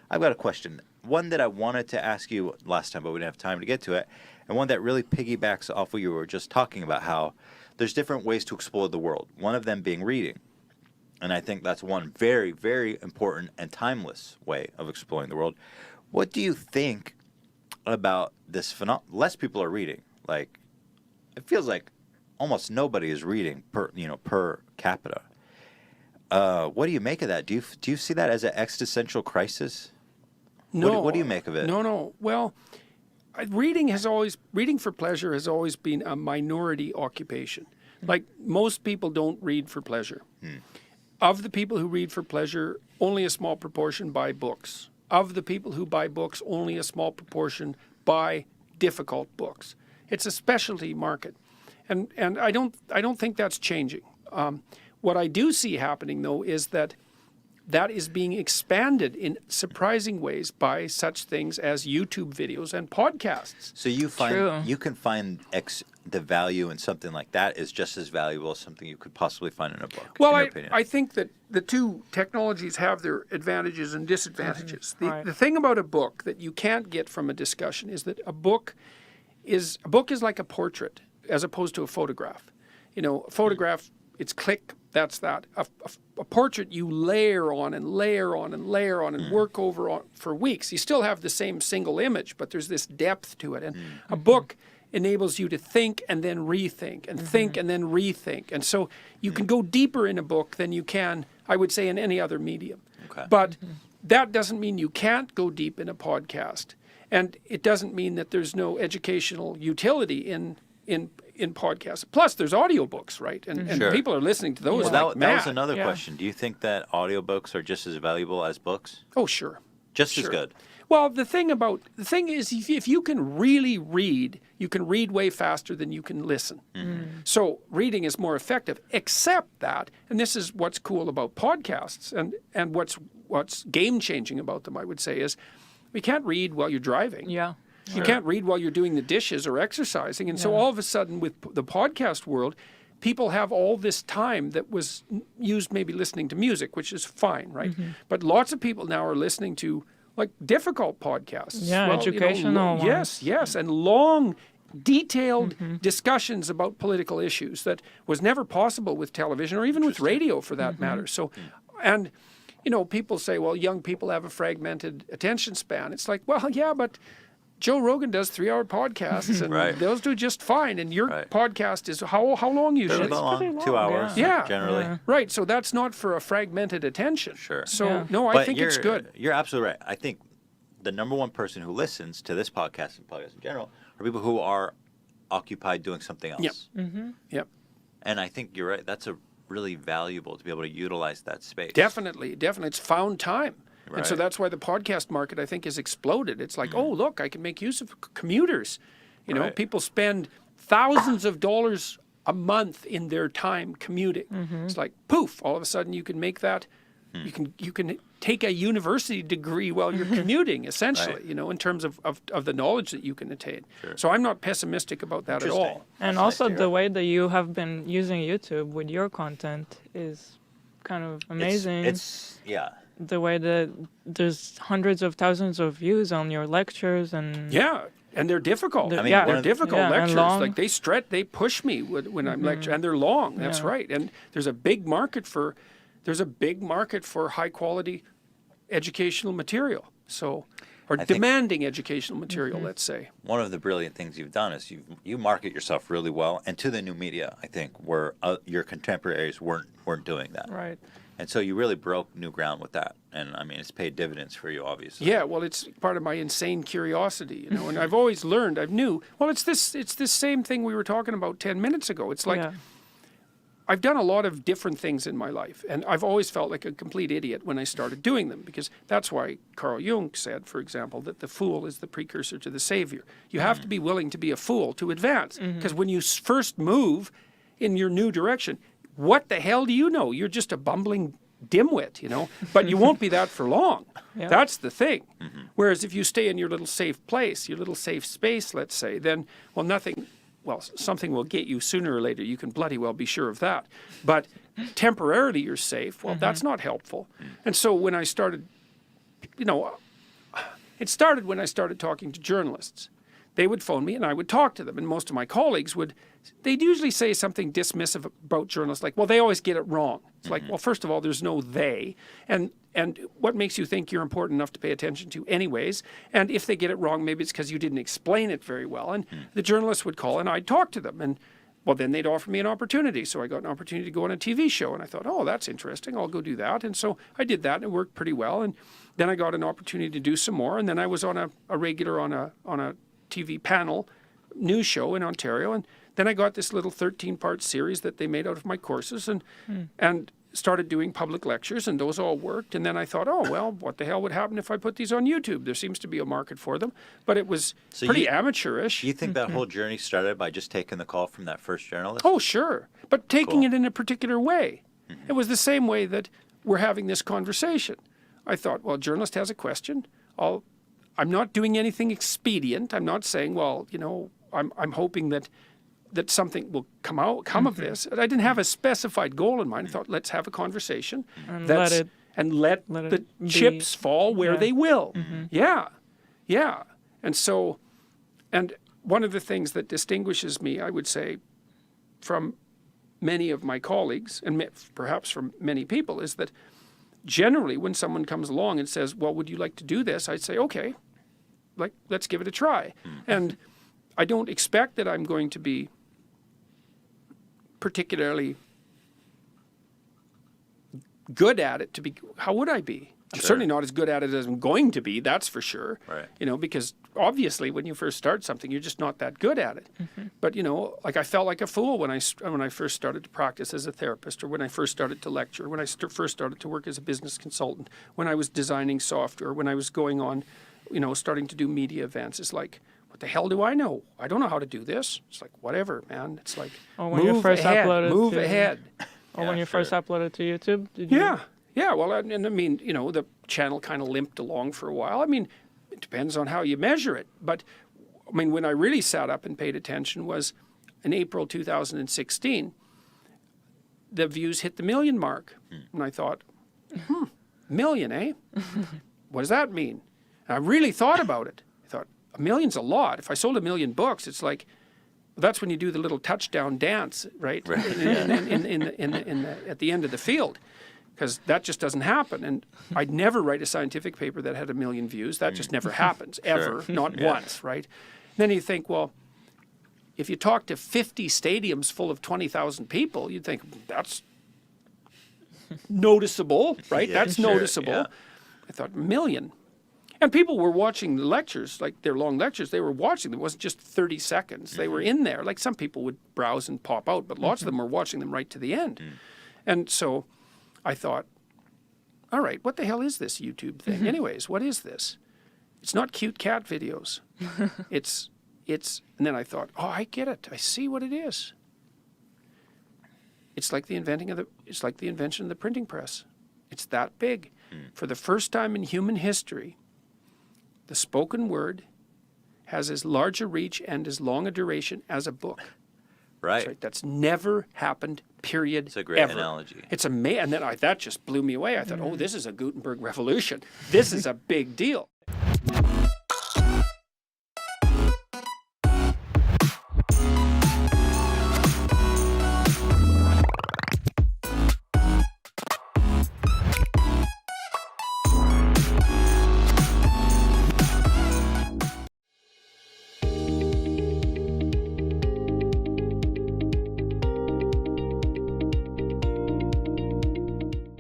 I've got a question. One that I wanted to ask you last time, but we didn't have time to get to it, and one that really piggybacks off what you were just talking about, how there's different ways to explore the world. One of them being reading. And I think that's one very, very important and timeless way of exploring the world. What do you think about this phenomenon? Less people are reading. Like, it feels like almost nobody is reading per capita. What do you make of that? Do you see that as an existential crisis? No. What do you make of it? No. Well, reading for pleasure has always been a minority occupation. Like, most people don't read for pleasure. Of the people who read for pleasure, only a small proportion buy books. Of the people who buy books, only a small proportion buy difficult books. It's a specialty market, and I don't think that's changing. What I do see happening, though, is that is being expanded in surprising ways by such things as YouTube videos and podcasts. So you can find the value in something like that is just as valuable as something you could possibly find in a book. Well, I think that the two technologies have their advantages and disadvantages. The thing about a book that you can't get from a discussion is that a book is like a portrait as opposed to a photograph. A photograph, it's click, that's that. A portrait you layer on and layer on and layer on and work over for weeks. You still have the same single image, but there's this depth to it. And a book enables you to think and then rethink and think and then rethink. And so you can go deeper in a book than you can, I would say, in any other medium. Okay. But that doesn't mean you can't go deep in a podcast. And it doesn't mean that there's no educational utility in podcasts. Plus, there's audiobooks, right? And people are listening to those that like mad. was another question. Do you think that audiobooks are just as valuable as books? Oh, sure. Just as good? Well, the thing is, if you can really read, you can read way faster than you can listen. So reading is more effective, except that, and this is what's cool about podcasts, and what's game-changing about them, I would say, is we can't read while you're driving. Yeah. You can't read while you're doing the dishes or exercising. And so all of a sudden with the podcast world, people have all this time that was used maybe listening to music, which is fine, right? But lots of people now are listening to like difficult podcasts. Yeah, educational ones. Yes, and long, detailed discussions about political issues that was never possible with television or even with radio for that matter. So, and, people say, well, young people have a fragmented attention span. It's like, well, yeah, but Joe Rogan does 3-hour podcasts, and those do just fine. And your podcast is how long usually? It's pretty long, 2 hours, generally. Yeah. Right, so that's not for a fragmented attention. Sure. So, no, I think it's good. You're absolutely right. I think the number one person who listens to this podcast and podcasts in general are people who are occupied doing something else. Yep. And I think you're right. That's really valuable to be able to utilize that space. Definitely. It's found time. Right. And so that's why the podcast market, I think, has exploded. It's like, oh, look, I can make use of commuters. People spend thousands of dollars a month in their time commuting. It's like, poof, all of a sudden you can make that. You can take a university degree while you're commuting, essentially, in terms of the knowledge that you can attain. Sure. So I'm not pessimistic about that at all. And also the way that you have been using YouTube with your content is kind of amazing. It's the way that there's hundreds of thousands of views on your lectures and and they're difficult. They're difficult lectures. Like they push me when I'm lecturing, and they're long. That's right. And there's a big market for high quality educational material. So, or demanding educational material, let's say. One of the brilliant things you've done is you market yourself really well, and to the new media, I think, where your contemporaries weren't doing that. Right. And so you really broke new ground with that. And I mean, it's paid dividends for you, obviously. Yeah, well, it's part of my insane curiosity, and I've always learned, it's this same thing we were talking about 10 minutes ago. It's like, I've done a lot of different things in my life, and I've always felt like a complete idiot when I started doing them, because that's why Carl Jung said, for example, that the fool is the precursor to the savior. You have to be willing to be a fool to advance, because when you first move in your new direction, what the hell do you know? You're just a bumbling dimwit, but you won't be that for long. That's the thing. Whereas if you stay in your little safe place, your little safe space, let's say, then, something will get you sooner or later. You can bloody well be sure of that. But temporarily you're safe. Well, that's not helpful. And so when I started, It started when I started talking to journalists. They would phone me and I would talk to them. And most of my colleagues they'd usually say something dismissive about journalists, like, well, they always get it wrong. It's like, well, first of all, there's no they. And what makes you think you're important enough to pay attention to anyways? And if they get it wrong, maybe it's because you didn't explain it very well. And the journalists would call and I'd talk to them. And well, then they'd offer me an opportunity. So I got an opportunity to go on a TV show. And I thought, oh, that's interesting. I'll go do that. And so I did that and it worked pretty well. And then I got an opportunity to do some more. And then I was on a regular on a TV panel news show in Ontario. And then I got this little 13-part series that they made out of my courses and started doing public lectures, and those all worked. And then I thought, oh, well, what the hell would happen if I put these on YouTube? There seems to be a market for them. But it was pretty amateurish. You think that whole journey started by just taking the call from that first journalist? Oh, sure. But taking it in a particular way. It was the same way that we're having this conversation. I thought, well, a journalist has a question. I'm not doing anything expedient. I'm not saying, well, I'm hoping that something will come of this. I didn't have a specified goal in mind. I thought, let's have a conversation And let the chips fall where they will. Yeah. And one of the things that distinguishes me, I would say, from many of my colleagues, and perhaps from many people, is that generally when someone comes along and says, well, would you like to do this? I'd say, okay, let's give it a try. And I don't expect that I'm going to be particularly good at it. How would I be? I'm certainly not as good at it as I'm going to be, that's for sure. Right. Because obviously when you first start something, you're just not that good at it. But, I felt like a fool when I first started to practice as a therapist, or when I first started to lecture, when I first started to work as a business consultant, when I was designing software, when I was going on, starting to do media events. It's like, what the hell do I know? I don't know how to do this. It's like, whatever, man. It's like, move ahead. Or when you first uploaded to YouTube? Did you? Yeah. Well, and I mean, the channel kind of limped along for a while. I mean, it depends on how you measure it. But, I mean, when I really sat up and paid attention was in April 2016, the views hit the 1 million mark. And I thought, million, eh? What does that mean? And I really thought about it. I thought, 1 million's a lot. If I sold 1 million books, it's like, that's when you do the little touchdown dance, right? At the end of the field, because that just doesn't happen. And I'd never write a scientific paper that had 1 million views. That just never happens, ever, not once, right? Then you think, well, if you talk to 50 stadiums full of 20,000 people, you'd think, that's noticeable, right? That's noticeable. Yeah. I thought, 1 million. And people were watching the lectures, like their long lectures, they were watching them. It wasn't just 30 seconds. They were in there. Like some people would browse and pop out, but lots of them were watching them right to the end. And so I thought, all right, what the hell is this YouTube thing? Anyways, what is this? It's not cute cat videos. It's, and then I thought, oh, I get it. I see what it is. It's like the invention of the printing press. It's that big. For the first time in human history, the spoken word has as large a reach and as long a duration as a book. Right. That's never happened, period. It's a great analogy. It's amazing. And then that just blew me away. I thought, oh, this is a Gutenberg revolution. This is a big deal.